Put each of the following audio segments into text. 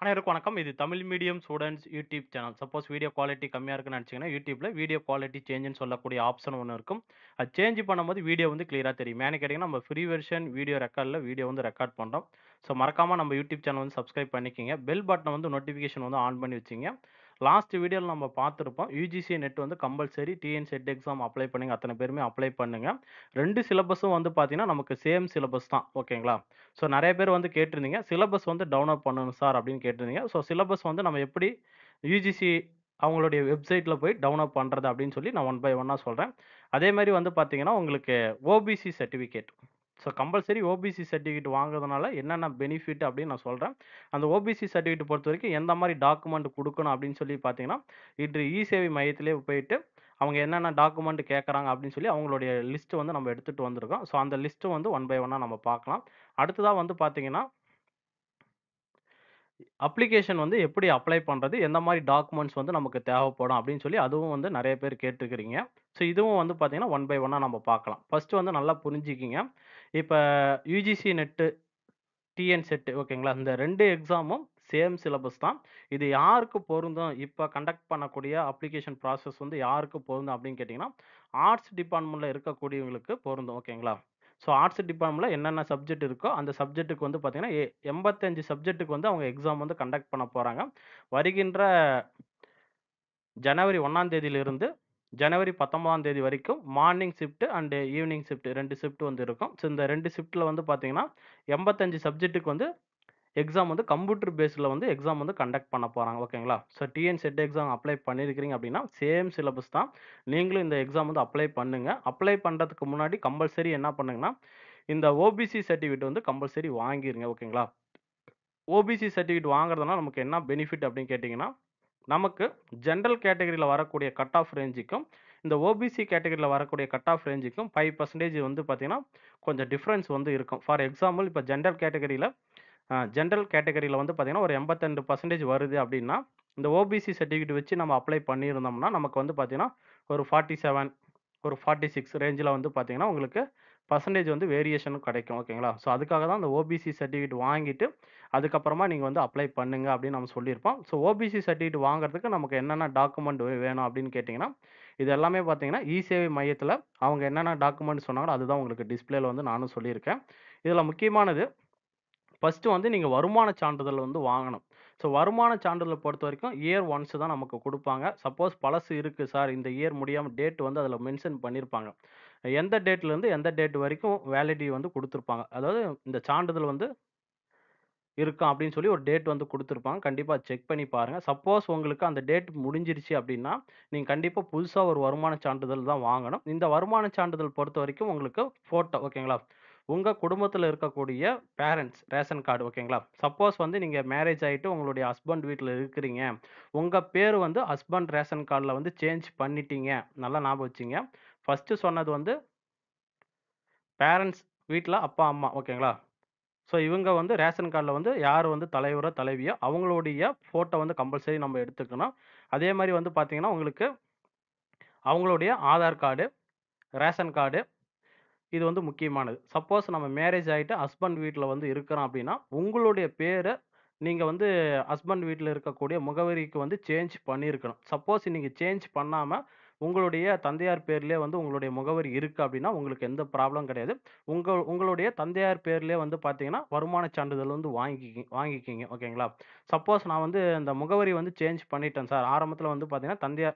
அனைவருக்கும் வணக்கம். இது Tamil medium students YouTube channel. Suppose video quality கம்மியா இருக்குன்னு நெனச்சீங்கன்னா, யூடியூப்ல வீடியோ குவாலிட்டி சேஞ்சுன்னு சொல்லக்கூடிய ஆப்ஷன் ஒண்ணு இருக்கும். அது சேஞ்ச் பண்ணும்போது வீடியோ வந்து கிளியரா தெரியும். ஏன்னு கேட்டீங்கன்னா, நம்ம ஃப்ரீ வெர்ஷன் வீடியோ ரெக்கார்ட்ல வீடியோ வந்து ரெக்கார்ட் பண்றோம். ஸோ மறக்காம நம்ம யூடியூப் சேனல் வந்து சப்ஸ்கிரைப் பண்ணிக்கங்க. பெல் பட்டன வந்து நோட்டிஃபிகேஷன் வந்து ஆன் பண்ணி வச்சுங்க. லாஸ்ட் வீடியோல நம்ம பார்த்திருப்போம். யுஜிசி நெட் வந்து compulsory TN SET exam apply பண்ணீங்க. அத்தன பேருமே அப்ளை பண்ணுங்க. 2 சிலபஸும் வந்து பார்த்தீங்கன்னா, நமக்கு சேம் சிலபஸ் தான். ஓகேங்களா? ஸோ நெறைய பேர் வந்து கேட்டிருந்தீங்க. சிலபஸ் வந்து டவுன்லோட் பண்ணணும் சார் அப்படின்னு கேட்டிருந்தீங்க. ஸோ சிலபஸ் வந்து நம்ம எப்படி யுஜிசி அவங்களுடைய வெப்சைட்ல போய் டவுன்லோட் பண்றது அப்படின்னு சொல்லி நான் ஒன் பை ஒன்னா சொல்றேன். அதே மாரி வந்து பார்த்தீங்கன்னா, உங்களுக்கு OBC certificate. So compulsory OBC certificate வாங்குறதுனால என்னென்ன பெனிஃபிட் அப்படின்னு நான் சொல்றேன். அந்த ஓபிசி சர்டிஃபிகேட் பொறுத்தவரைக்கும் எந்த மாரி டாக்குமெண்ட் குடுக்கணும் அப்படின்னு சொல்லி பார்த்தீங்கன்னா, இன்று இ-சேவை மையத்திலே போயிட்டு அவங்க என்னென்ன டாக்குமெண்ட் கேட்கறாங்க அப்படின்னு சொல்லி அவங்களுடைய லிஸ்ட் வந்து நம்ம எடுத்துட்டு வந்திருக்கோம். ஸோ அந்த லிஸ்ட் வந்து ஒன் பை ஒன்னா நம்ம பார்க்கலாம். அடுத்ததா வந்து பார்த்தீங்கன்னா, அப்ளிகேஷன் வந்து எப்படி அப்ளை பண்றது? எந்த மாரி டாக்குமெண்ட்ஸ் வந்து நமக்கு தேவைப்படும்? அப்படின்னு சொல்லி அதுவும் வந்து நெறைய பேர் கேட்டுருக்கிறீங்க. ஸோ இதுவும் வந்து பார்த்தீங்கன்னா, ஒன் பை ஒன்னா நம்ம பார்க்கலாம். ஃபர்ஸ்ட் வந்து நல்லா புரிஞ்சுக்கிங்க. இப்ப யுஜிசி நெட்டு, டிஎன் செட் ஓகேங்களா? இந்த 2 எக்ஸாமும் சேம் சிலபஸ் தான். இது யாருக்கு பொருந்தும்? இப்ப கண்டக்ட் பண்ணக்கூடிய அப்ளிகேஷன் ப்ராசஸ் வந்து யாருக்கு பொருந்தும் அப்படின்னு கேட்டீங்கன்னா, ஆர்ட்ஸ் டிபார்ட்மெண்ட்ல இருக்கக்கூடியவங்களுக்கு பொருந்தும். ஓகேங்களா? ஸோ ஆர்ட்ஸ் டிபார்ட்மெண்ட்ல என்னென்ன சப்ஜெக்ட் இருக்கோ, அந்த சப்ஜெக்ட்டுக்கு வந்து பார்த்தீங்கன்னா, 85 சப்ஜெக்ட்டுக்கு வந்து அவங்க எக்ஸாம் வந்து கண்டக்ட் பண்ண போறாங்க. வருகின்ற ஜனவரி 1ஆம் தேதியிலிருந்து ஜனவரி 19ஆம் தேதி வரைக்கும் morning shift and evening shift 2 shift வந்து இருக்கும். ஸோ இந்த 2 ஷிஃப்ட்ல வந்து பார்த்தீங்கன்னா, 85 சப்ஜெக்ட்டுக்கு வந்து எக்ஸாம் வந்து கம்ப்யூட்டர் பேஸ்ல வந்து எக்ஸாம் வந்து கண்டக்ட் பண்ண போறாங்க. ஓகேங்களா? So TN SET exam apply பண்ணியிருக்கிறீங்க அப்படின்னா, சேம் சிலபஸ் தான். நீங்களும் இந்த எக்ஸாம் வந்து அப்ளை பண்ணுங்க. அப்ளை பண்றதுக்கு முன்னாடி கம்பல்சரி என்ன பண்ணுங்கன்னா, இந்த ஓபிசி சர்டிஃபிகேட் வந்து கம்பல்சரி வாங்கிருங்க. ஓகேங்களா? ஓபிசி சர்டிஃபிகேட் வாங்குறதுனால நமக்கு என்ன பெனிஃபிட் அப்படின்னு கேட்டீங்கன்னா, நமக்கு ஜெனரல் கேட்டகரில வரக்கூடிய கட் ஆஃப் ரேஞ்சுக்கும், இந்த ஓபிசி கேட்டகரில வரக்கூடிய கட் ஆஃப் ரேஞ்சுக்கும் 5% வந்து பார்த்தீங்கன்னா, கொஞ்சம் டிஃபரன்ஸ் வந்து இருக்கும். ஃபார் எக்ஸாம்பிள் இப்ப ஜெனரல் கேட்டகரில வந்து பார்த்தீங்கன்னா, ஒரு 82% வருது அப்டின்னா, இந்த ஓபிசி சர்டிஃபிகேட் வச்சு நம்ம அப்ளை பண்ணியிருந்தோம்னா, நமக்கு வந்து பார்த்தீங்கன்னா, ஒரு 47, ஒரு 46 ரேஞ்சுல வந்து பார்த்தீங்கன்னா, உங்களுக்கு பெர்சன்டேஜ் வந்து வேரியேஷனும் கிடைக்கும். ஓகேங்களா? ஸோ அதுக்காக தான் அந்த ஓபிசி சர்டிஃபிகேட் வாங்கிட்டு, அதுக்கப்புறமா நீங்க வந்து அப்ளை பண்ணுங்க அப்டின்னு நம்ம சொல்லியிருப்போம். ஸோ ஓபிசி சர்டிஃபிகேட் வாங்குறதுக்கு நமக்கு என்னென்ன டாக்குமெண்ட் வேணும் அப்டின்னு கேட்டீங்கன்னா, இது எல்லாமே பார்த்தீங்கன்னா, இ-சேவை மையத்தில அவங்க என்னென்ன டாக்குமெண்ட் சொன்னாங்களோ, அதுதான் உங்களுக்கு டிஸ்ப்ளேல வந்து நானும் சொல்லியிருக்கேன். இதுல முக்கியமானது ஃபர்ஸ்ட்டு வந்து நீங்க வருமான சான்றிதழ் வந்து வாங்கணும். ஸோ வருமான சான்றிதழ பொறுத்தவரைக்கும் இயர் ஒன்ஸ் தான் நமக்கு குடுப்பாங்க. சப்போஸ் பழசு இருக்கு சார், இந்த இயர் முடியாம டேட் வந்து அதில மென்ஷன் பண்ணியிருப்பாங்க. எந்த டேட்லேருந்து எந்த டேட் வரைக்கும் வேலிடிட்டி வந்து குடுத்துருப்பாங்க. அதாவது இந்த சான்றிதழ் வந்து இருக்கும் அப்படின்னு சொல்லி ஒரு டேட் வந்து குடுத்துருப்பாங்க. கண்டிப்பா செக் பண்ணி பாருங்க. சப்போஸ் உங்களுக்கு அந்த டேட் முடிஞ்சிருச்சு அப்படின்னா, நீங்க கண்டிப்பா புதுசா ஒரு வருமான சான்றிதழ் தான் வாங்கணும். இந்த வருமான சான்றிதழ் பொறுத்தவரைக்கும் உங்களுக்கு ஃபோட்டோ ஓகேங்களா? உங்க குடும்பத்தில இருக்கக்கூடிய பேரன்ட்ஸ் ரேஷன் கார்டு ஓகேங்களா? சப்போஸ் வந்து நீங்க மேரேஜ் ஆயிட்டு உங்களுடைய ஹஸ்பண்ட் வீட்ல இருக்கிறீங்க. உங்க பேரு வந்து ஹஸ்பண்ட் ரேஷன் கார்ட்ல வந்து சேஞ்ச் பண்ணிட்டீங்க. நல்லா ஞாபகம் வச்சுங்க. ஃபர்ஸ்ட்டு சொன்னது வந்து பேரன்ட்ஸ் வீட்ல அப்பா, அம்மா ஓகேங்களா? ஸோ இவங்க வந்து ரேஷன் கார்ட்ல வந்து யார் வந்து தலைவரோ, தலைவியோ அவங்களுடைய ஃபோட்டோ வந்து கம்பல்சரி நம்ம எடுத்துக்கணும். அதே மாரி வந்து பார்த்தீங்கன்னா, உங்களுக்கு அவங்களுடைய ஆதார் கார்டு, ரேஷன் கார்டு இது வந்து முக்கியமானது. சப்போஸ் நம்ம மேரேஜ் ஆயிட்டு ஹஸ்பண்ட் வீட்ல வந்து இருக்கிறோம் அப்டின்னா, உங்களுடைய பேர நீங்க வந்து ஹஸ்பண்ட் வீட்ல இருக்கக்கூடிய முகவரிக்கு வந்து சேஞ்ச் பண்ணியிருக்கணும். சப்போஸ் நீங்க சேஞ்ச் பண்ணாம, உங்களுடைய தந்தையார் பேர்லயே வந்து உங்களுடைய முகவரி இருக்கு அப்டின்னா, உங்களுக்கு எந்த ப்ராப்ளம் கிடையாது. உங்களுடைய தந்தையார் பேர்லயே வந்து பார்த்தீங்கன்னா, வருமான சான்றிதழ் வந்து வாங்கிக்கிங்க. ஓகேங்களா? சப்போஸ் நான் வந்து இந்த முகவரி வந்து சேஞ்ச் பண்ணிட்டேன் சார். ஆரம்பத்தில வந்து பார்த்தீங்கன்னா,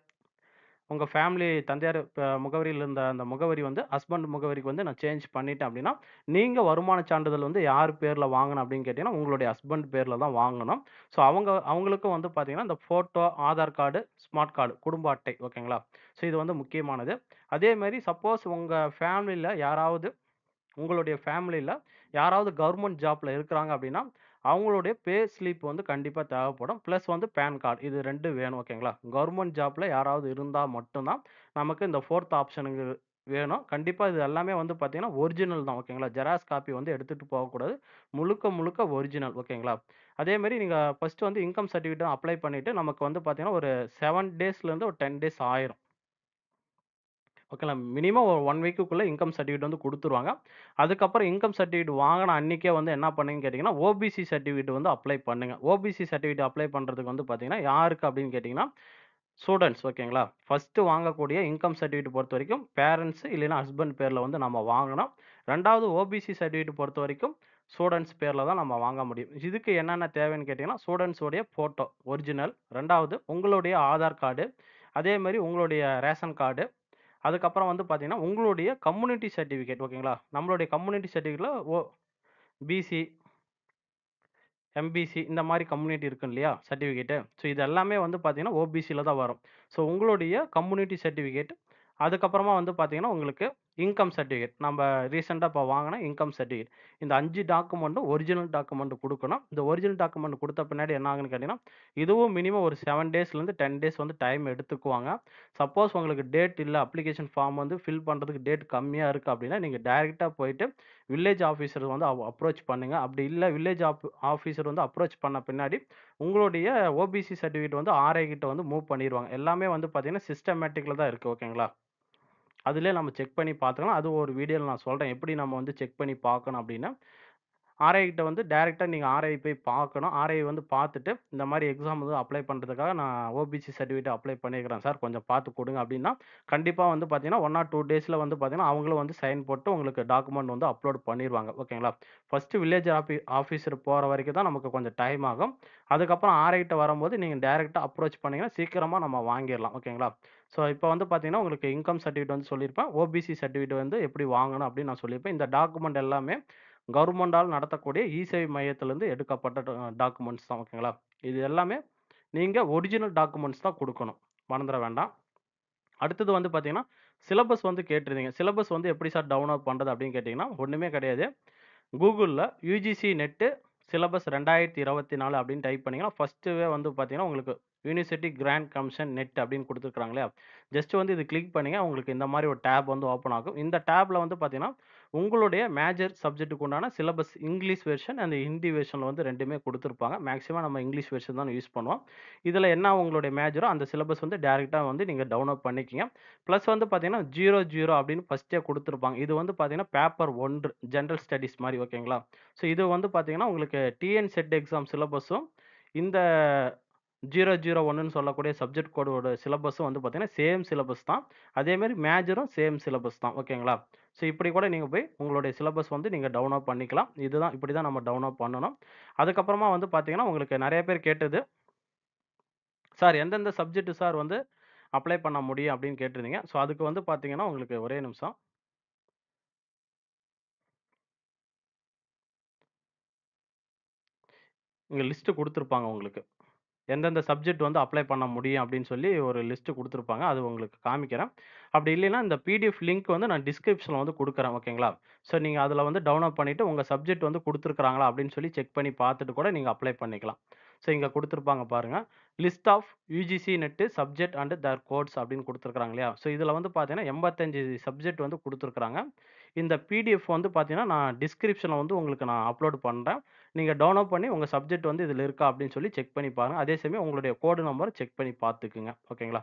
உங்க ஃபேமிலி தந்தையார் முகவரியில இருந்த அந்த முகவரி வந்து ஹஸ்பண்ட் முகவரிக்கு வந்து நான் சேஞ்ச் பண்ணிட்டேன் அப்டின்னா, நீங்க வருமான சான்றிதழ் வந்து யார் பேர்ல வாங்கணும் அப்டின்னு கேட்டீங்கன்னா, உங்களுடைய ஹஸ்பண்ட் பேர்ல தான் வாங்கணும். ஸோ அவங்களுக்கும் வந்து பார்த்தீங்கன்னா, இந்த photo, Aadhaar card, smart card, குடும்ப அட்டை ஓகேங்களா? ஸோ இது வந்து முக்கியமானது. அதே மாரி சப்போஸ் உங்களுடைய ஃபேமிலில யாராவது கவர்ன்மென்ட் ஜாப்ல இருக்கிறாங்க அப்டின்னா, அவங்களுடைய பே ஸ்லிப் வந்து கண்டிப்பா தேவைப்படும். பிளஸ் வந்து பான் கார்ட் இது 2 வேணும் ஓகேங்களா? கவர்ன்மென்ட் ஜாப்ல யாராவது இருந்தா மட்டும் தான் நமக்கு இந்த 4த் ஆப்ஷனுக்கு வேணும். கண்டிப்பா இது எல்லாமே வந்து பார்த்தீங்கன்னா, ஒரிஜினல் தான் ஓகேங்களா? ஜெராக்ஸ் காப்பி வந்து எடுத்துட்டு போகக்கூடாது. முழுக்க முழுக்க ஒரிஜினல் ஓகேங்களா? அதே மாரி நீங்க ஃபர்ஸ்ட் வந்து இன்கம் சர்டிஃபிகேட் அப்ளை பண்ணிட்டு நமக்கு வந்து பார்த்தீங்கன்னா, ஒரு 7 டேஸ்லேருந்து ஒரு 10 டேஸ் ஆயிரும். ஓகேங்களா. மினிமம் ஒரு 1 வீக்குக்குள்ள இன்கம் சர்டிஃபிகேட் வந்து குடுத்துருவாங்க. அதுக்கப்புறம் இன்கம் சர்டிஃபிகேட் வாங்குன அன்னைக்கே வந்து என்ன பண்ணுங்கன்னு கேட்டீங்கன்னா, ஓபிசி சர்டிஃபிகேட் வந்து அப்ளை பண்ணுங்க. ஓபிசி சர்டிஃபிகேட் அப்ளை பண்றதுக்கு வந்து பார்த்தீங்கன்னா, யாருக்கு அப்படின்னு கேட்டீங்கன்னா, ஸ்டூடண்ட்ஸ் ஓகேங்களா. ஃபர்ஸ்ட்டு வாங்கக்கூடிய இன்கம் சர்டிஃபிகேட் பொறுத்தவரைக்கும் பேரண்ட்ஸ் இல்லைன்னா ஹஸ்பண்ட் பேர்ல வந்து நம்ம வாங்கணும். 2வது ஓபிசி சர்டிஃபிகேட் பொறுத்தவரைக்கும் ஸ்டூடண்ட்ஸ் பேர்ல தான் நம்ம வாங்க முடியும். இதுக்கு என்னென்ன தேவைன்னு கேட்டீங்கன்னா, ஸ்டூடண்ட்ஸ் உடைய ஃபோட்டோ ஒரிஜினல், 2வது உங்களுடைய ஆதார் கார்டு, அதே மாரி உங்களுடைய ரேஷன் கார்டு, அதுக்கப்புறம் வந்து பார்த்தீங்கன்னா, உங்களுடைய கம்யூனிட்டி சர்டிஃபிகேட் ஓகேங்களா. நம்மளுடைய கம்யூனிட்டி சர்டிஃபிகேட்ல பிசி, எம்பிசி இந்த மாரி கம்யூனிட்டி இருக்கும் இல்லையா? சர்டிஃபிகேட்டு. ஸோ இது எல்லாமே வந்து பார்த்தீங்கன்னா, ஓபிசில தான் வரும். ஸோ உங்களுடைய கம்யூனிட்டி சர்டிஃபிகேட், அதுக்கப்புறமா வந்து பார்த்தீங்கன்னா, உங்களுக்கு இன்கம் சர்டிஃபிகேட். நம்ப ரீசென்ட்டா இப்ப வாங்குன இன்கம் சர்டிஃபிகேட். இந்த 5 டாக்குமெண்ட்டும் ஒரிஜினல் டாக்குமெண்ட் குடுக்கணும். இந்த ஒரிஜினல் டாக்குமெண்ட் குடுத்த பின்னாடி என்ன ஆகும்ன்னு கேட்டீங்கன்னா, இதுவும் மினிமம் ஒரு 7 டேஸ்லேருந்து 10 டேஸ் வந்து டைம் எடுத்துக்குவாங்க. சப்போஸ் உங்களுக்கு டேட் இல்ல, அப்ளிகேஷன் ஃபார்ம் வந்து ஃபில் பண்றதுக்கு டேட் கம்மியா இருக்கு அப்டின்னா, நீங்க டைரக்ட்டா போயிட்டு வில்லேஜ் ஆஃபீசர் வந்து அப்ரோச் பண்ணுங்க. அப்படி இல்ல வில்லேஜ் ஆஃபீசர் வந்து அப்ரோச் பண்ண பின்னாடி, உங்களுடைய ஓபிசி சர்டிஃபிகேட் வந்து ஆர்ஐ கிட்ட வந்து மூவ் பண்ணிருவாங்க. எல்லாமே வந்து பார்த்தீங்கன்னா, சிஸ்டமேட்டிக்ல தான் இருக்கு. ஓகேங்களா? அதிலயே நம்ம செக் பண்ணி பார்த்துக்கலாம். அது ஒரு வீடியோல நான் சொல்றேன். எப்படி நம்ம வந்து செக் பண்ணி பார்க்கணும் அப்படின்னு. ஆர்ஐ கிட்ட வந்து டைரக்ட்டா நீங்க ஆர்ஐ போய் பார்க்கணும். ஆர்ஐ வந்து பார்த்துட்டு, இந்த மாரி எக்ஸாம் வந்து அப்ளை பண்றதுக்காக நான் ஓபிசி சர்டிஃபிகேட் அப்ளை பண்ணியிருக்கிறேன் சார். கொஞ்சம் பார்த்து குடுங்க அப்டின்னா, கண்டிப்பா வந்து பார்த்தீங்கன்னா, 1 ஆர் 2 டேஸ்ல வந்து பார்த்தீங்கன்னா, அவங்களும் வந்து சைன் போட்டு உங்களுக்கு டாக்குமெண்ட் வந்து அப்லோட் பண்ணிருவாங்க. ஓகேங்களா? ஃபர்ஸ்ட்டு வில்லேஜ் ஆஃபீசர் போற வரைக்கும் தான் நமக்கு கொஞ்சம் டைம் ஆகும். அதுக்கப்புறம் ஆர்ஐ கிட்ட வரும்போது நீங்க டைரக்ட்டா அப்ரோச் பண்ணீங்கன்னா, சீக்கிரமா நம்ம வாங்கிர்லாம். ஓகேங்களா? ஸோ இப்ப வந்து பார்த்தீங்கன்னா, உங்களுக்கு இன்கம் சர்டிஃபிகேட் வந்து சொல்லியிருப்பேன். ஓபிசி சர்டிஃபிகேட் வந்து எப்படி வாங்கணும் அப்படின்னு நான் சொல்லியிருப்பேன். இந்த டாக்குமெண்ட் எல்லாமே கவர்மெண்டால் நடத்தக்கூடிய இ-சேவை மையத்திலிருந்து எடுக்கப்பட்ட டாக்குமெண்ட்ஸ் தான். ஓகேங்களா? இது எல்லாமே நீங்க ஒரிஜினல் டாக்குமெண்ட்ஸ் தான் குடுக்கணும். மறந்துற வேண்டாம். அடுத்தது வந்து பார்த்தீங்கன்னா, சிலபஸ் வந்து கேட்டிருந்தீங்க. சிலபஸ் வந்து எப்படி சார் டவுன்லோட் பண்றது அப்படின்னு கேட்டீங்கன்னா, ஒண்ணுமே கிடையாது. கூகுள்ல யுஜிசி நெட்டு சிலபஸ் 2024 அப்படின்னு டைப் பண்ணீங்கன்னா, ஃபர்ஸ்ட்டுவே வந்து பார்த்தீங்கன்னா, உங்களுக்கு யூனிவர்சிட்டி கிராண்ட் கமிஷன் நெட் அப்படின்னு குடுத்துருக்காங்க இல்லையா? ஜஸ்ட் வந்து இது கிளிக் பண்ணீங்க, உங்களுக்கு இந்த மாரி ஒரு டேப் வந்து ஓப்பன் ஆகும். இந்த டேப்ல வந்து பார்த்தீங்கன்னா, உங்களுடைய மேஜர் சப்ஜெக்ட்டுக்கு உண்டான syllabus English version and Hindi வெர்ஷன்ல வந்து 2மே குடுத்துருப்பாங்க. மேக்ஸிமம் நம்ம இங்கிலீஷ் வெர்ஷன் தான் யூஸ் பண்ணுவோம். இதுல என்ன உங்களுடைய மேஜரோ அந்த சிலபஸ் வந்து டைரக்ட்டா வந்து நீங்க டவுன்லோட் பண்ணிக்கங்க. பிளஸ் வந்து பார்த்தீங்கன்னா, 00 அப்படின்னு ஃபர்ஸ்ட்டே குடுத்துருப்பாங்க. இது வந்து பார்த்தீங்கன்னா, பேப்பர் 1 ஜெனரல் ஸ்டடீஸ் மாரி ஓகேங்களா? ஸோ இது வந்து பார்த்தீங்கன்னா, உங்களுக்கு டிஎன் செட் எக்ஸாம் சிலபஸும், இந்த 001ன்னு சொல்லக்கூடிய சப்ஜெக்ட் கோடோட சிலபஸும் வந்து பார்த்தீங்கன்னா, சேம் சிலபஸ் தான். அதேமாரி மேஜரும் சேம் சிலபஸ் தான். ஓகேங்களா? ஸோ இப்படி கூட நீங்க போய் உங்களுடைய சிலபஸ் வந்து நீங்க டவுன்லோட் பண்ணிக்கலாம். இதுதான் இப்படி தான் நம்ம டவுன்லோட் பண்ணணும். அதுக்கப்புறமா வந்து பார்த்தீங்கன்னா, உங்களுக்கு நெறைய பேர் கேட்டது, சார் எந்தெந்த சப்ஜெக்ட் சார் வந்து அப்ளை பண்ண முடியும் அப்படின்னு கேட்டிருந்தீங்க. ஸோ அதுக்கு வந்து பார்த்தீங்கன்னா, உங்களுக்கு ஒரே நிமிஷம். இங்க லிஸ்ட் குடுத்துருப்பாங்க உங்களுக்கு. எந்தெந்த சப்ஜெக்ட் வந்து அப்ளை பண்ண முடியும் அப்படின்னு சொல்லி ஒரு லிஸ்ட் குடுத்துருப்பாங்க. அது உங்களுக்கு காமிக்கிறேன். அப்படி இல்லைன்னா, இந்த பிடிஎஃப் லிங்க் வந்து நான் டிஸ்கிரிப்ஷன்ல வந்து குடுக்குறேன். ஓகேங்களா? ஸோ நீங்க அதில வந்து டவுன்லோட் பண்ணிட்டு உங்க சப்ஜெக்ட் வந்து குடுத்துருக்காங்களா அப்படின்னு சொல்லி செக் பண்ணி பார்த்துட்டு கூட நீங்க அப்ளை பண்ணிக்கலாம். ஸோ இங்க குடுத்துருப்பாங்க பாருங்க. List of UGC NET subject and their codes அப்படின்னு குடுத்துருக்காங்க இல்லையா? ஸோ இதில வந்து பார்த்தீங்கன்னா, 85 சப்ஜெக்ட் வந்து குடுத்துருக்காங்க. இந்த பிடிஎஃப் வந்து பார்த்தீங்கன்னா, நான் டிஸ்கிரிப்ஷன்ல வந்து உங்களுக்கு நான் அப்லோட் பண்றேன். நீங்க டவுன்லோட் பண்ணி உங்க சப்ஜெக்ட் வந்து இதில இருக்கா அப்படின்னு சொல்லி செக் பண்ணி பாருங்க. அதே சமயம் உங்களுடைய கோடு நம்பர் செக் பண்ணி பார்த்துக்குங்க. ஓகேங்களா?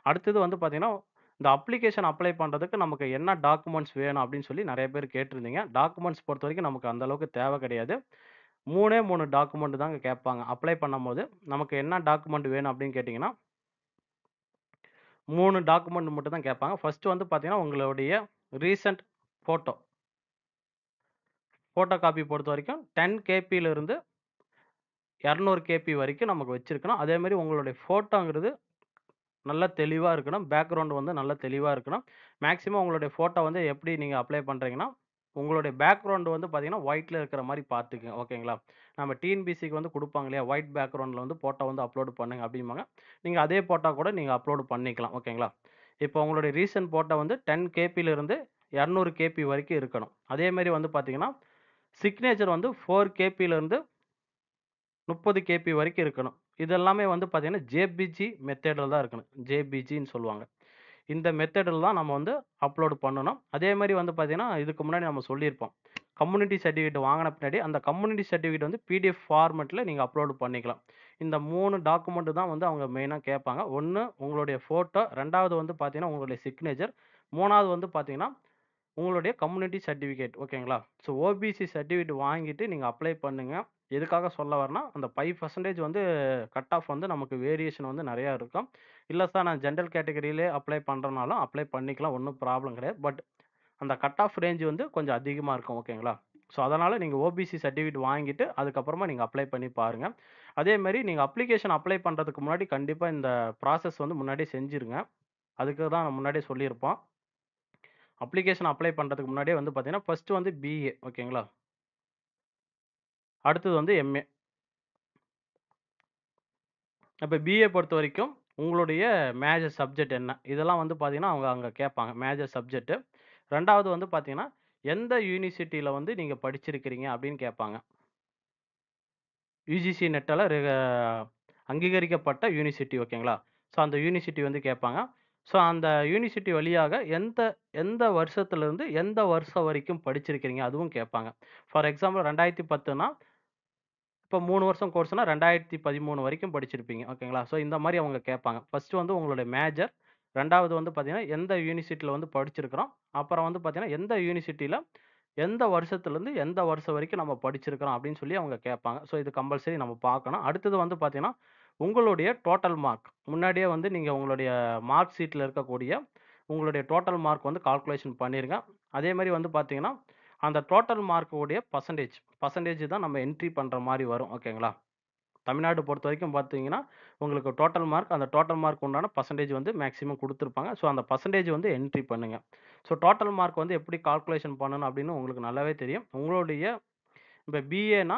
அடுத்தது வந்து பார்த்தீங்கன்னா, இந்த அப்ளிகேஷன் அப்ளை பண்றதுக்கு நமக்கு என்ன டாக்குமெண்ட்ஸ் வேணும் அப்படின்னு சொல்லி நெறைய பேர் கேட்டிருந்தீங்க. டாக்குமெண்ட்ஸ் பொறுத்தவரைக்கும் நமக்கு அந்த அளவுக்கு தேவை கிடையாது. 3 டாக்குமெண்ட் தாங்க கேட்பாங்க. அப்ளை பண்ணும்போது நமக்கு என்ன டாக்குமெண்ட் வேணும் அப்படின்னு கேட்டீங்கன்னா, 3 டாக்குமெண்ட் மட்டும் தான் கேட்பாங்க. ஃபர்ஸ்ட் வந்து பார்த்தீங்கன்னா, உங்களுடைய ரீசென்ட் ஃபோட்டோ. ஃபோட்டோ காப்பி பொறுத்தவரைக்கும் 10 கேபில இருந்து 200 கேபி வரைக்கும் நமக்கு வச்சிருக்கணும். அதேமாரி உங்களுடைய ஃபோட்டோங்கிறது நல்லா தெளிவா இருக்கணும். பேக்கிரவுண்ட் வந்து நல்லா தெளிவா இருக்கணும். மேக்ஸிமம் உங்களுடைய ஃபோட்டோ வந்து எப்படி நீங்க அப்ளை பண்றீங்கன்னா, உங்களுடைய பேக்கிரவுண்ட் வந்து பார்த்தீங்கன்னா, ஒயிட்ல இருக்கிற மாரி பார்த்துக்கங்க. ஓகேங்களா? நம்ம டிஎன்பிசிக்கு வந்து குடுப்பாங்க இல்லையா? ஒயிட் பேக்கிரவுண்ட்ல வந்து ஃபோட்டோ வந்து அப்லோட் பண்ணுங்க அப்டிம்பாங்க. நீங்க அதே ஃபோட்டோ கூட நீங்க அப்லோட் பண்ணிக்கலாம். ஓகேங்களா? இப்போ உங்களுடைய ரீசென்ட் ஃபோட்டோ வந்து 10 கேபில இருந்து 200 கேபி வரைக்கும் இருக்கணும். அதேமாரி வந்து பார்த்தீங்கன்னா, சிக்னேச்சர் வந்து 4 கேபில இருந்து 30 கேபி வரைக்கும் இருக்கணும். இது எல்லாமே வந்து பார்த்தீங்கன்னா, ஜேபிஜி மெத்தேட்ல தான் இருக்கணும். ஜேபிஜின்னு சொல்லுவாங்க. இந்த மெத்தேட்ல தான் நம்ம வந்து அப்லோட் பண்ணணும். அதே மாரி வந்து பார்த்தீங்கன்னா, இதுக்கு முன்னாடி நம்ம சொல்லியிருப்போம். கம்யூனிட்டி சர்டிஃபிகேட் வாங்குன பின்னாடி, அந்த கம்யூனிட்டி சர்டிஃபிகேட் வந்து பிடிஎஃப் ஃபார்மேட்ல நீங்க அப்லோட் பண்ணிக்கலாம். இந்த 3 டாக்குமெண்ட் தான் வந்து அவங்க மெயினா கேட்பாங்க. 1 உங்களுடைய ஃபோட்டோ, 2வது வந்து பார்த்தீங்கன்னா, உங்களுடைய சிக்னேச்சர், 3வது வந்து பார்த்தீங்கன்னா, உங்களுடைய கம்யூனிட்டி சர்டிஃபிகேட் ஓகேங்களா? ஸோ ஓபிசி சர்டிஃபிகேட் வாங்கிட்டு நீங்க அப்ளை பண்ணுங்க. எதுக்காக சொல்ல வரேன்னா, அந்த 5% வந்து கட் ஆஃப் வந்து நமக்கு வேரியேஷன் வந்து நெறையா இருக்கும். இல்ல சார் நான் ஜெனரல் கேட்டகரியிலே அப்ளை பண்றனாலும் அப்ளை பண்ணிக்கலாம். ஒண்ணும் ப்ராப்ளம் கிடையாது. பட் அந்த கட் ஆஃப் ரேஞ்ச் வந்து கொஞ்சம் அதிகமா இருக்கும். ஓகேங்களா? ஸோ, அதனால நீங்க ஓபிசி சர்டிஃபிகேட் வாங்கிட்டு, அதுக்கப்புறமா நீங்க அப்ளை பண்ணி பாருங்க. அதே மாரி நீங்க அப்ளிகேஷன் அப்ளை பண்றதுக்கு முன்னாடி கண்டிப்பா இந்த ப்ராசஸ் வந்து முன்னாடியே செஞ்சுருங்க. அதுக்கு தான் முன்னாடியே சொல்லியிருப்போம். அப்ளிகேஷன் அப்ளை பண்றதுக்கு முன்னாடியே வந்து பார்த்தீங்கன்னா, ஃபர்ஸ்ட் வந்து பிஏ ஓகேங்களா? அடுத்தது வந்து எம்ஏ. இப்ப பிஏ பொறுத்தவரைக்கும் உங்களுடைய மேஜர் சப்ஜெக்ட் என்ன? இதெல்லாம் வந்து பார்த்தீங்கன்னா, அவங்க அங்க கேட்பாங்க. Major subject. 2வது வந்து பார்த்தீங்கன்னா, எந்த யூனிவர்சிட்டில வந்து நீங்க படிச்சிருக்கிறீங்க அப்படின்னு கேட்பாங்க. யுஜிசி நெட்டால அங்கீகரிக்கப்பட்ட யூனிவர்சிட்டி ஓகேங்களா? ஸோ அந்த யூனிவர்சிட்டி வந்து கேட்பாங்க. ஸோ அந்த யூனிவர்சிட்டி வழியாக எந்த எந்த வருஷத்திலிருந்து எந்த வருஷம் வரைக்கும் படிச்சிருக்கிறீங்க? அதுவும் கேட்பாங்க. ஃபார் எக்ஸாம்பிள் 2010ன்னா, இப்போ 3 வருஷம் கோர்ஸ்னா 2013 வரைக்கும் படிச்சிருப்பீங்க. ஓகேங்களா? ஸோ இந்த மாரி அவங்க கேட்பாங்க. ஃபர்ஸ்ட்டு வந்து உங்களுடைய மேஜர், 2வது வந்து பார்த்தீங்கன்னா, எந்த யூனிவர்சிட்டில வந்து படிச்சிருக்கிறோம். அப்புறம் வந்து பார்த்தீங்கன்னா, எந்த யூனிவர்சிட்டில எந்த வருஷத்துலருந்து எந்த வருஷம் வரைக்கும் நம்ம படிச்சிருக்கிறோம் அப்படின்னு சொல்லி அவங்க கேட்பாங்க. ஸோ இது கம்பல்சரி நம்ம பார்க்கணும். அடுத்தது வந்து பார்த்தீங்கன்னா, உங்களுடைய டோட்டல் மார்க். முன்னாடியே வந்து நீங்க உங்களுடைய மார்க் ஷீட்ல இருக்கக்கூடிய உங்களுடைய டோட்டல் மார்க் வந்து கால்குலேஷன் பண்ணிருங்க. அதே மாரி வந்து பார்த்தீங்கன்னா, அந்த டோட்டல் மார்க் உடைய பெர்சன்டேஜ் பெர்சன்டேஜ் தான் நம்ம என்ட்ரி பண்ற மாரி வரும். ஓகேங்களா? தமிழ்நாடு பொறுத்தவரைக்கும் பார்த்தீங்கன்னா, உங்களுக்கு டோட்டல் மார்க் அந்த டோட்டல் மார்க் உண்டான பெர்சன்டேஜ் வந்து மேக்ஸிமம் குடுத்துருப்பாங்க. ஸோ அந்த பெர்சன்டேஜ் வந்து என்ட்ரி பண்ணுங்க. ஸோ டோட்டல் மார்க் வந்து எப்படி கால்குலேஷன் பண்ணணும் அப்படின்னு உங்களுக்கு நல்லாவே தெரியும். உங்களுடைய இப்ப பிஏன்னா,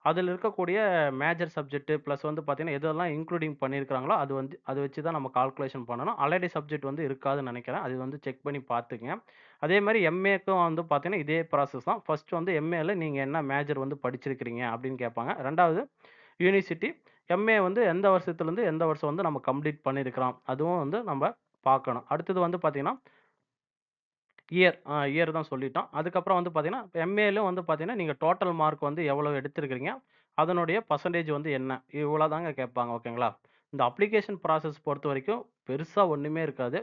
அதில இருக்கக்கூடிய மேஜர் சப்ஜெக்ட் பிளஸ் வந்து பார்த்தீங்கன்னா, எதெல்லாம் இன்க்ளூடிங் பண்ணியிருக்காங்களோ, அது வந்து அத வச்சு தான் நம்ம கால்குலேஷன் பண்ணணும். அலைடு சப்ஜெக்ட் வந்து இருக்காதுன்னு நெனைக்கிறேன். அது வந்து செக் பண்ணி பார்த்துக்கங்க. அதே மாரி எம்ஏக்கும் வந்து பார்த்தீங்கன்னா, இதே ப்ராசஸ் தான். ஃபர்ஸ்ட் வந்து எம்ஏல நீங்க என்ன மேஜர் வந்து படிச்சிருக்கிறீங்க அப்படின்னு கேட்பாங்க. 2வது யூனிவர்சிட்டி, எம்.ஏ வந்து எந்த வருஷத்துலருந்து எந்த வருஷம் வந்து நம்ம கம்ப்ளீட் பண்ணியிருக்கிறோம். அதுவும் வந்து நம்ப பார்க்கணும். அடுத்தது வந்து பார்த்தீங்கன்னா, இயர் தான் சொல்லிட்டோம். அதுக்கப்புறம் வந்து பார்த்தீங்கன்னா, எம்.ஏலும் வந்து பார்த்தீங்கன்னா, நீங்க டோட்டல் மார்க் வந்து எவ்வளோ எடுத்திருக்கிறீங்க? அதனுடைய பெர்சன்டேஜ் வந்து என்ன? இவ்வளோ தாங்க கேட்பாங்க. ஓகேங்களா? இந்த அப்ளிகேஷன் ப்ராசஸ் பொறுத்தவரைக்கும் பெருசா ஒண்ணுமே இருக்காது.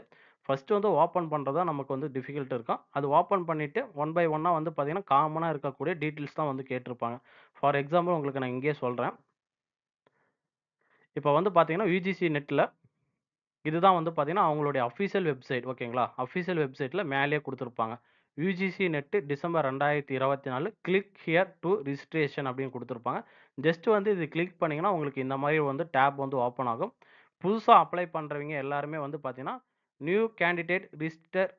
ஃபர்ஸ்ட் வந்து ஓப்பன் பண்றது தான் நமக்கு வந்து டிஃபிகல்ட் இருக்கும். அது ஓப்பன் பண்ணிட்டு ஒன் பை ஒன்னா வந்து பார்த்தீங்கன்னா, காமனா இருக்கக்கூடிய டீட்டெயில்ஸ் தான் வந்து கேட்டிருப்பாங்க. ஃபார் எக்ஸாம்பிள் உங்களுக்கு நான் இங்கேயே சொல்றேன். இப்ப வந்து பார்த்தீங்கன்னா, யுஜிசி நெட்ல இதுதான் வந்து பார்த்தீங்கன்னா, அவங்களுடைய அஃபிஷியல் வெப்சைட் ஓகேங்களா? அஃபிஷியல் வெப்சைட்ல மேலேயே குடுத்திருப்பாங்க. UGC NET December 2024 click here to registration அப்படின்னு குடுத்திருப்பாங்க. ஜஸ்ட் வந்து இது கிளிக் பண்ணீங்கன்னா, உங்களுக்கு இந்த மாரி வந்து டேப் வந்து ஓப்பன் ஆகும். புதுசா அப்ளை பண்றவங்க எல்லாருமே வந்து பார்த்தீங்கன்னா, நியூ கேண்டிடேட் ரிஜிஸ்டர்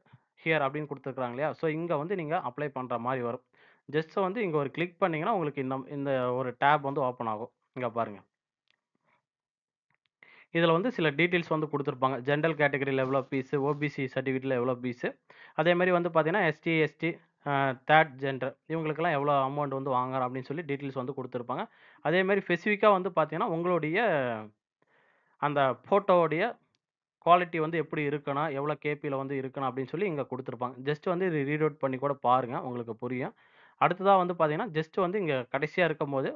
ஹியர் அப்படின்னு குடுத்துருக்காங்க இல்லையா? ஸோ இங்க வந்து நீங்க அப்ளை பண்ற மாரி வரும். ஜஸ்ட் வந்து இங்க ஒரு கிளிக் பண்ணீங்கன்னா, உங்களுக்கு இந்த இந்த ஒரு டேப் வந்து ஓப்பன் ஆகும். இங்க பாருங்க. இதில வந்து சில டீட்டெயில்ஸ் வந்து குடுத்துருப்பாங்க. ஜெனரல் கேட்டகரில எவ்வளோ ஃபீஸு, ஓபிசி சர்டிஃபிகேட்ல எவ்வளோ ஃபீஸு, அதேமாரி வந்து பார்த்தீங்கன்னா, எஸ்டி, எஸ்டி 3 ஜெண்டர் இவங்களுக்கெல்லாம் எவ்வளோ அமௌண்ட் வந்து வாங்குறோம் அப்படின்னு சொல்லி டீட்டெயில்ஸ் வந்து குடுத்துருப்பாங்க. அதேமாரி ஸ்பெசிஃபிக்கா வந்து பார்த்தீங்கன்னா, உங்களுடைய அந்த ஃபோட்டோவுடைய குவாலிட்டி வந்து எப்படி இருக்கணும், எவ்வளோ கேபில வந்து இருக்கணும் அப்படின்னு சொல்லி இங்க குடுத்துருப்பாங்க. ஜஸ்ட் வந்து இத ரீட் அவுட் பண்ணி கூட பாருங்க. உங்களுக்கு புரியும். அடுத்ததா வந்து பார்த்தீங்கன்னா, ஜஸ்ட் வந்து இங்க கடைசியா இருக்கும்போது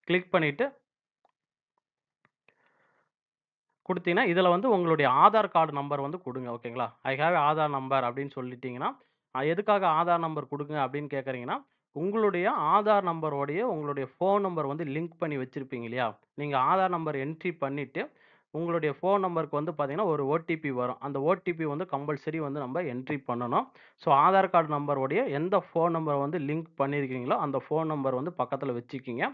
கிளிக் பண்ணிட்டு குடுத்தீங்கன்னா, இதில வந்து உங்களுடைய ஆதார் கார்டு நம்பர் வந்து குடுங்க. ஓகேங்களா? ஐ ஹேவ் ஆதார் நம்பர் அப்படின்னு சொல்லிட்டீங்கன்னா, எதுக்காக ஆதார் நம்பர் குடுங்க அப்படின்னு கேட்கறீங்கன்னா, உங்களுடைய ஆதார் நம்பரோடைய உங்களுடைய ஃபோன் நம்பர் வந்து லிங்க் பண்ணி வச்சிருப்பீங்க இல்லையா? நீங்க ஆதார் நம்பர் என்ட்ரி பண்ணிட்டு, உங்களுடைய ஃபோன் நம்பருக்கு வந்து பார்த்தீங்கன்னா, ஒரு ஓடிபி வரும். அந்த ஓடிபி வந்து கம்பல்சரி வந்து நம்ம என்ட்ரி பண்ணணும். ஸோ ஆதார் கார்டு நம்பருடைய எந்த ஃபோன் நம்பர் வந்து லிங்க் பண்ணியிருக்கீங்களோ, அந்த ஃபோன் நம்பர் வந்து பக்கத்தில வச்சுக்கிங்க.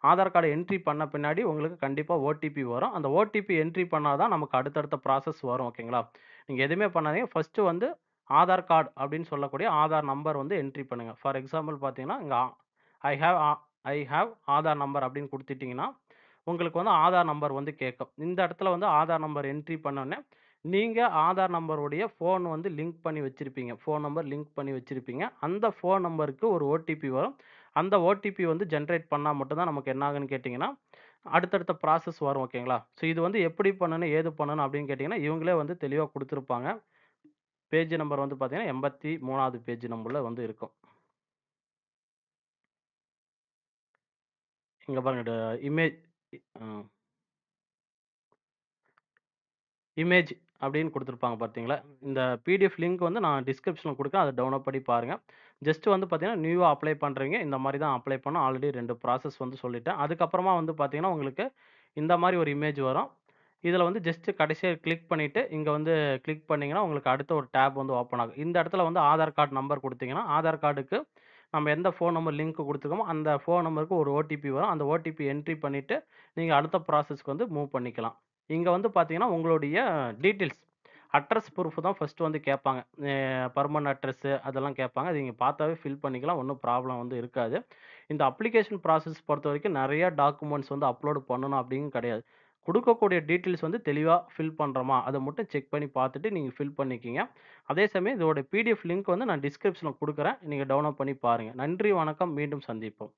ஆதார் கார்டு என்ட்ரி பண்ண பின்னாடி உங்களுக்கு கண்டிப்பா ஓடிபி வரும். அந்த ஓடிபி என்ட்ரி பண்ணா தான் நமக்கு அடுத்தடுத்த ப்ராசஸ் வரும். ஓகேங்களா? நீங்க எதுவுமே பண்ணாதீங்க. ஃபர்ஸ்ட்டு வந்து ஆதார் கார்டு அப்படின்னு சொல்லக்கூடிய ஆதார் நம்பர் வந்து என்ட்ரி பண்ணுங்க. ஃபார் எக்ஸாம்பிள் பார்த்தீங்கன்னா, இங்க I have I have Aadhaar number அப்படின்னு குடுத்துட்டீங்கன்னா, உங்களுக்கு வந்து ஆதார் நம்பர் வந்து கேட்கும். இந்த இடத்துல வந்து ஆதார் நம்பர் என்ட்ரி பண்ணோனே, நீங்க ஆதார் நம்பருடைய ஃபோன் வந்து லிங்க் பண்ணி வச்சிருப்பீங்க. ஃபோன் நம்பர் லிங்க் பண்ணி வச்சிருப்பீங்க. அந்த ஃபோன் நம்பருக்கு ஒரு ஓடிபி வரும். அந்த ஓடிபி வந்து ஜெனரேட் பண்ணா மட்டும் தான் நமக்கு என்ன ஆகும்ன்னு கேட்டீங்கன்னா, அடுத்தடுத்த ப்ராசஸ் வரும் ஓகேங்களா? ஸோ இது வந்து எப்படி பண்ணணும், ஏது பண்ணணும் அப்படின்னு கேட்டீங்கன்னா, இவங்களே வந்து தெளிவா குடுத்துருப்பாங்க. பேஜ் நம்பர் வந்து பார்த்தீங்கன்னா, 83வது பேஜ் நம்பர்ல வந்து இருக்கும். இங்க பாருங்க இமேஜ் அ இமேஜ் அப்படின்னு குடுத்துருப்பாங்க பார்த்தீங்களா? இந்த பிடிஎஃப் லிங்க் வந்து நான் டிஸ்கிரிப்ஷன்ல குடுக்குறேன். அத டவுன்லோட் பண்ணி பாருங்க. ஜஸ்ட் வந்து பார்த்தீங்கன்னா, நியூவா அப்ளை பண்றீங்க. இந்த மாரி தான் அப்ளை பண்ணணும். ஆல்ரெடி 2 ப்ராசஸ் வந்து சொல்லிட்டேன். அதுக்கப்புறமா வந்து பார்த்தீங்கன்னா, உங்களுக்கு இந்த மாரி ஒரு இமேஜ் வரும். இதில வந்து ஜஸ்ட் கடைசியா கிளிக் பண்ணிட்டு, இங்க வந்து கிளிக் பண்ணீங்கன்னா, உங்களுக்கு அடுத்த ஒரு டேப் வந்து ஓப்பன் ஆகும். இந்த இடத்துல வந்து ஆதார் கார்ட் நம்பர் குடுத்தீங்கன்னா, ஆதார் கார்டுக்கு நம்ம எந்த ஃபோன் நம்பர் லிங்க் குடுத்துருக்கோமோ, அந்த ஃபோன் நம்பருக்கு ஒரு ஓடிபி வரும். அந்த ஓடிபி என்ட்ரி பண்ணிட்டு, நீங்க அடுத்த ப்ராசஸ்க்கு வந்து மூவ் பண்ணிக்கலாம். இங்க வந்து பார்த்தீங்கன்னா, உங்களுடைய டீட்டெயில்ஸ் அட்ரஸ் ப்ரூஃப் தான் ஃபர்ஸ்ட் வந்து கேட்பாங்க. பெர்மனன்ட் அட்ரஸ் அதெல்லாம் கேட்பாங்க. அது நீங்க பார்த்தாவே ஃபில் பண்ணிக்கலாம். ஒண்ணும் ப்ராப்ளம் வந்து இருக்காது. இந்த அப்ளிகேஷன் ப்ராசஸ் பொறுத்தவரைக்கும் நெறைய டாக்குமெண்ட்ஸ் வந்து அப்லோட் பண்ணணும் அப்படின்னு கிடையாது. குடுக்கக்கூடிய டீட்டெயில்ஸ் வந்து தெளிவா ஃபில் பண்றோமா, அத மட்டும் செக் பண்ணி பார்த்துட்டு நீங்க ஃபில் பண்ணிக்கங்க. அதே சமயம் இதோட பிடிஎஃப் லிங்க் வந்து நான் டிஸ்கிரிப்ஷன்ல குடுக்குறேன். நீங்க டவுன்லோட் பண்ணி பாருங்க. நன்றி, வணக்கம். மீண்டும் சந்திப்போம்.